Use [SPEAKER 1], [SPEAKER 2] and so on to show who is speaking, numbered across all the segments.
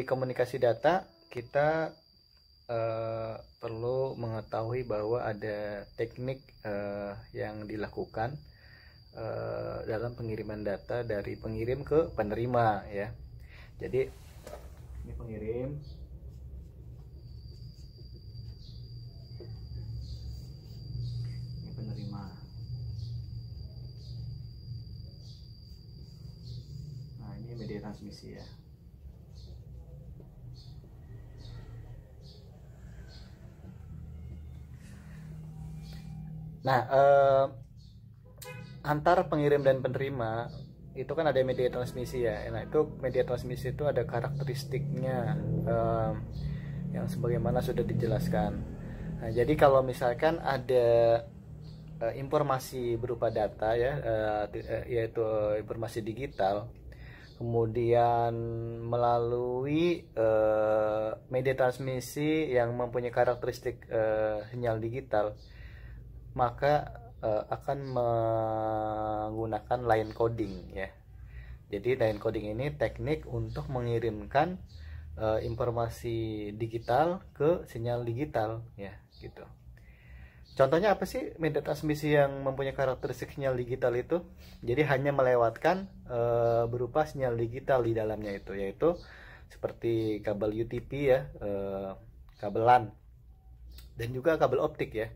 [SPEAKER 1] komunikasi data kita perlu mengetahui bahwa ada teknik yang dilakukan dalam pengiriman data dari pengirim ke penerima ya. Jadi ini pengirim, ini penerima. Nah, ini media transmisi ya. Nah, antar pengirim dan penerima itu kan ada media transmisi ya. Nah, itu media transmisi itu ada karakteristiknya yang sebagaimana sudah dijelaskan. Nah, jadi kalau misalkan ada informasi berupa data ya, yaitu informasi digital, kemudian melalui media transmisi yang mempunyai karakteristik sinyal digital, maka akan menggunakan line coding ya. Jadi line coding ini teknik untuk mengirimkan informasi digital ke sinyal digital ya gitu. Contohnya apa sih media transmisi yang mempunyai karakteristik sinyal digital itu? Jadi hanya melewatkan berupa sinyal digital di dalamnya itu, yaitu seperti kabel UTP ya, kabel LAN, dan juga kabel optik ya.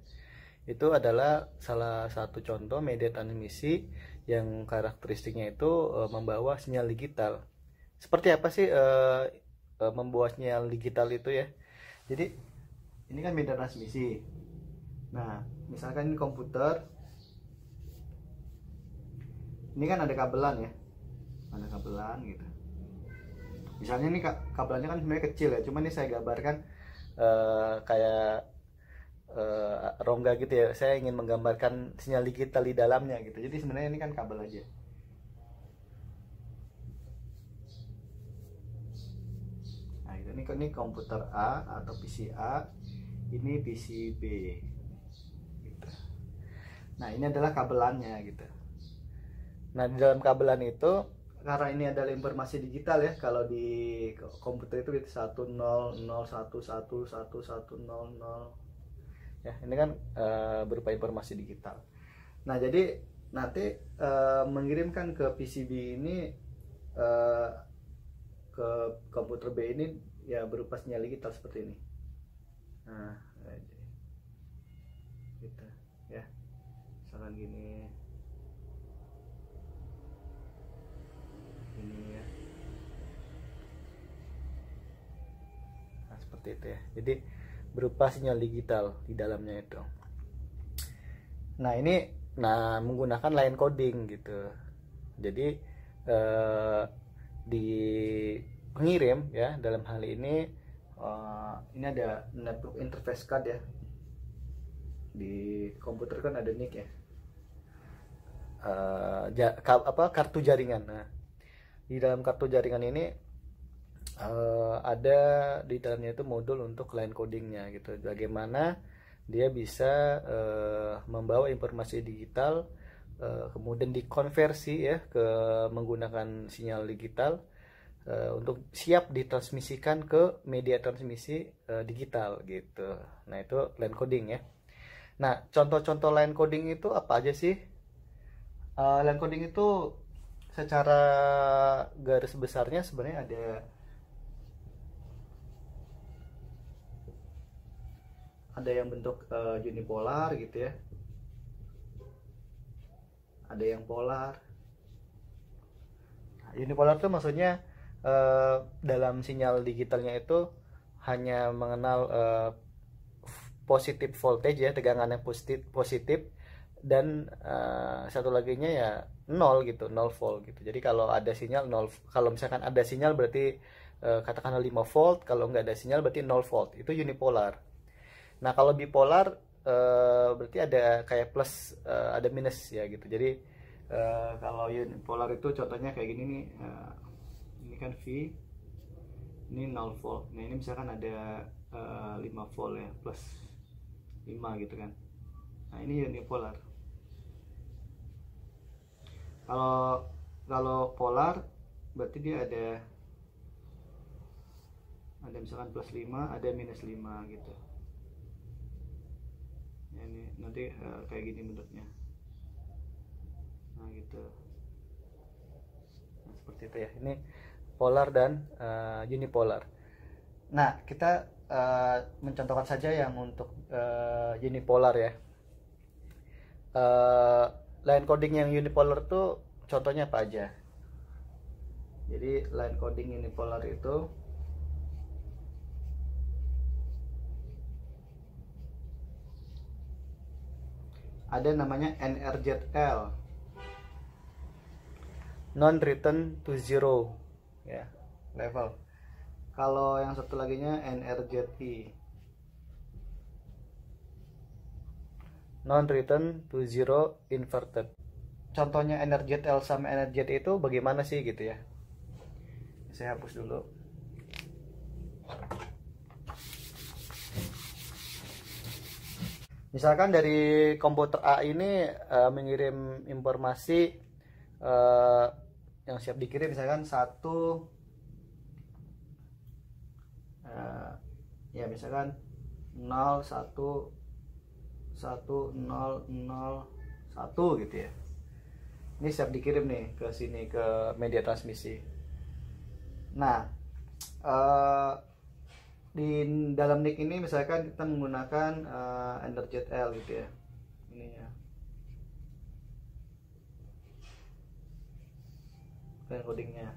[SPEAKER 1] Itu adalah salah satu contoh media transmisi yang karakteristiknya itu membawa sinyal digital. Seperti apa sih membawa sinyal digital itu ya? Jadi ini kan media transmisi. Nah, misalkan ini komputer, ini kan ada kabelan ya, ada kabelan gitu. Misalnya ini kabelannya kan sebenarnya kecil ya, cuman ini saya gambarkan kayak rongga gitu ya. Saya ingin menggambarkan sinyal digital di dalamnya gitu. Jadi sebenarnya ini kan kabel aja. Nah, ini komputer A atau PC A, ini PC B gitu. Nah, ini adalah kabelannya gitu. Nah, di dalam kabelan itu, karena ini adalah informasi digital ya, kalau di komputer itu 1001111110 ya, ini kan berupa informasi digital. Nah, jadi nanti mengirimkan ke PCB ini ke komputer B ini ya berupa sinyal digital seperti ini. Nah, gitu ya, misalkan gini ya. Nah, seperti itu ya. Jadi berupa sinyal digital di dalamnya itu. Nah, ini menggunakan line coding gitu. Jadi di pengirim ya, dalam hal ini ada network interface card ya. Di komputer kan ada NIC ya. Kartu jaringan. Nah, di dalam kartu jaringan ini ada di dalamnya itu modul untuk line codingnya gitu. Bagaimana dia bisa membawa informasi digital kemudian dikonversi ya ke menggunakan sinyal digital untuk siap ditransmisikan ke media transmisi digital gitu. Nah, itu line coding ya. Nah, contoh-contoh line coding itu apa aja sih? Line coding itu secara garis besarnya sebenarnya ada yang bentuk unipolar gitu ya, ada yang polar. Nah, unipolar itu maksudnya dalam sinyal digitalnya itu hanya mengenal positif voltage ya, tegangan yang positif dan satu laginya ya 0 gitu, 0 volt gitu. Jadi kalau ada sinyal 0, kalau misalkan ada sinyal berarti katakanlah 5 volt, kalau nggak ada sinyal berarti 0 volt. Itu unipolar. Nah, kalau bipolar berarti ada kayak plus, ada minus ya gitu. Jadi kalau unipolar itu contohnya kayak gini nih. Ini kan V, ini 0 volt. Nah, ini misalkan ada 5 volt ya, plus 5 gitu kan. Nah, ini unipolar. Kalau polar berarti dia ada Ada misalkan plus 5, ada minus 5 gitu. Ya, ini nanti kayak gini bentuknya. Nah gitu. Nah, seperti itu ya. Ini polar dan unipolar. Nah, kita mencontohkan saja yang untuk unipolar ya. Line coding yang unipolar tuh contohnya apa aja? Jadi line coding unipolar itu ada namanya NRZL, non return to zero ya, level. Kalau yang satu laginya NRZI, non return to zero inverted. Contohnya NRZL sama NRZI itu bagaimana sih gitu ya. Saya hapus dulu. Misalkan dari komputer A ini mengirim informasi yang siap dikirim, misalkan ya misalkan 0 1 1 0 0 1 gitu ya. Ini siap dikirim nih ke sini, ke media transmisi. Nah, di dalam NIC ini misalkan kita menggunakan NRZL gitu ya, ini ya, line codingnya.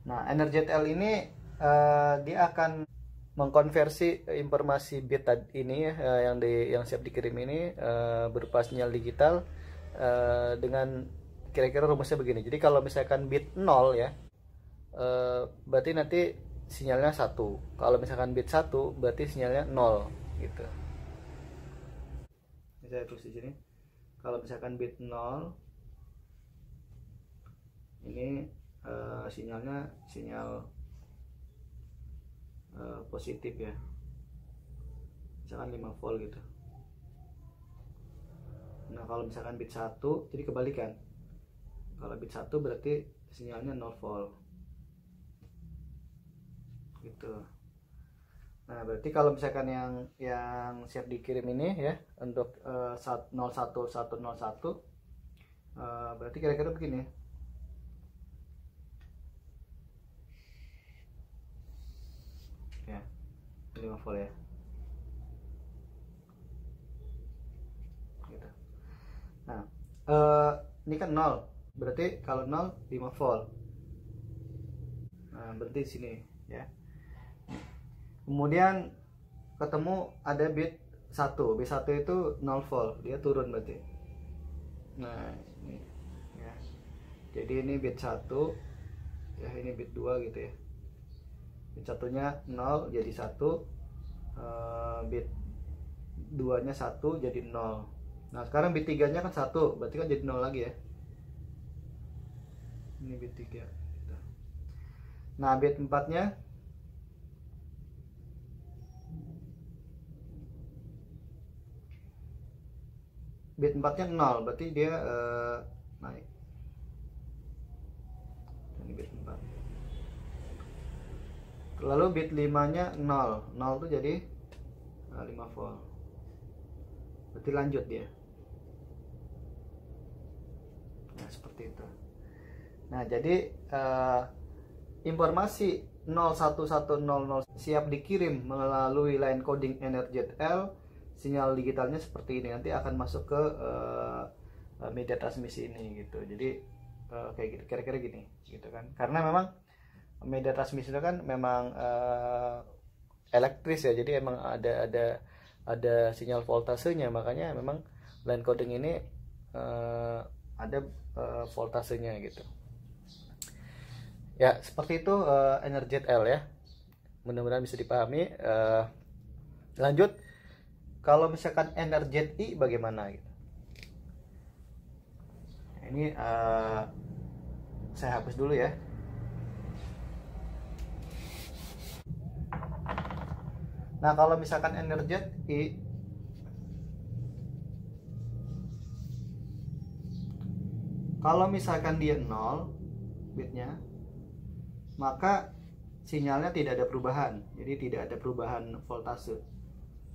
[SPEAKER 1] Nah, NRZL ini dia akan mengkonversi informasi bit ini ya, yang siap dikirim ini berupa sinyal digital dengan kira-kira rumusnya begini. Jadi kalau misalkan bit 0 ya, berarti nanti sinyalnya 1. Kalau misalkan bit 1 berarti sinyalnya 0 gitu. Ini saya tulis di sini. Kalau misalkan bit 0 ini sinyalnya sinyal positif ya. Misalkan 5 volt gitu. Nah, kalau misalkan bit 1 jadi kebalikan. Kalau bit 1 berarti sinyalnya 0 volt. Gitu. Nah, berarti kalau misalkan yang siap dikirim ini ya untuk 01101 berarti kira-kira begini. Ya. 5 volt ya. Gitu. Nah, ini kan 0. Berarti kalau 0 5 volt. Nah, berarti di sini ya. Kemudian ketemu ada bit 1. Bit 1 itu 0 volt, dia turun berarti. Nah, ini ya. Jadi ini bit 1 ya, ini bit 2 gitu ya. Bit 1-nya 0 jadi 1, bit 2-nya 1 jadi 0. Nah, sekarang bit 3-nya kan 1, berarti kan jadi 0 lagi ya. Ini bit 3. Nah, bit 4-nya bit 4-nya 0, berarti dia naik. Ini bit 4. Lalu bit 5-nya 0. 0 itu jadi 5 volt. Berarti lanjut dia. Nah, seperti itu. Nah, jadi informasi 01100 siap dikirim melalui line coding NRZL. Sinyal digitalnya seperti ini, nanti akan masuk ke media transmisi ini gitu. Jadi kayak gitu, kira-kira gini gitu kan. Karena memang media transmisi itu kan memang elektris ya, jadi emang ada sinyal voltasenya, makanya memang line coding ini ada voltasenya gitu. Ya, seperti itu NRZL ya. Mudah-mudahan bisa dipahami. Lanjut, kalau misalkan NRZI bagaimana gitu. Ini saya hapus dulu ya. Nah, kalau misalkan NRZI, kalau misalkan dia 0 bitnya, maka sinyalnya tidak ada perubahan. Jadi tidak ada perubahan voltase.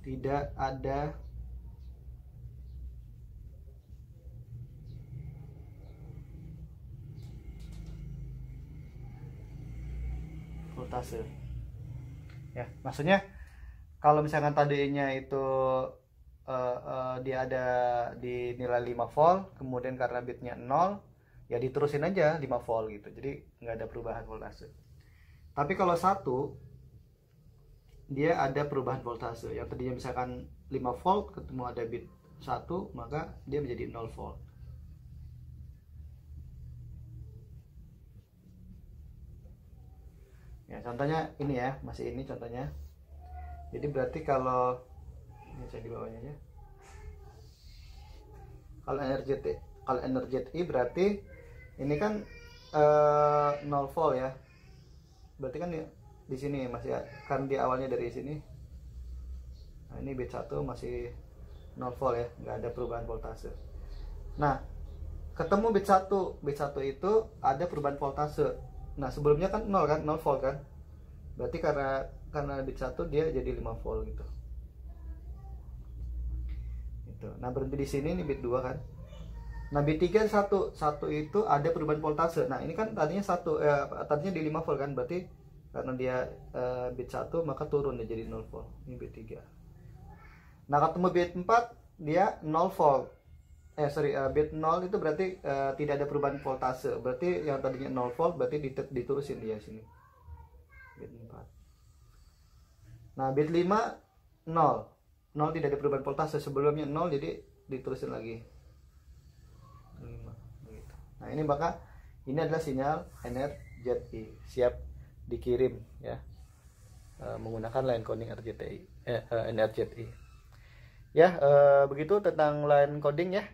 [SPEAKER 1] Tidak ada voltase. Ya, maksudnya kalau misalkan tadinya itu dia ada di nilai 5 volt, kemudian karena bitnya 0, ya diterusin aja 5 volt gitu. Jadi nggak ada perubahan voltase. Tapi kalau 1, dia ada perubahan voltase. Yang tadinya misalkan 5 volt ketemu ada bit 1, maka dia menjadi 0 volt. Ya, contohnya ini ya, masih ini contohnya. Jadi berarti kalau ini saya di bawahnya aja. Kalau energi berarti ini kan 0 volt ya. Berarti kan di sini masih kan di awalnya dari sini. Nah, ini bit 1 masih 0 volt ya, nggak ada perubahan voltase. Nah, ketemu bit 1 itu ada perubahan voltase. Nah, sebelumnya kan 0 kan, 0 volt kan. Berarti karena bit 1 dia jadi 5 volt gitu. Gitu. Nah, berhenti di sini, ini bit 2 kan. Nah, bit 3 1 itu ada perubahan voltase. Nah, ini kan tadinya tadinya di 5 volt kan, berarti karena dia bit 1 maka turun dia jadi 0 volt. Ini bit 3. Nah, ketemu bit 4 dia 0 volt. Bit 0 itu berarti tidak ada perubahan voltase. Berarti yang tadinya 0 volt berarti diturusin dia sini. Bit 4. Nah, bit 5 0. 0 tidak ada perubahan voltase, sebelumnya 0 jadi diterusin lagi 5 gitu. Nah, ini maka ini adalah sinyal NRZI siap dikirim ya, menggunakan line coding NRZI ya. Begitu tentang line coding ya.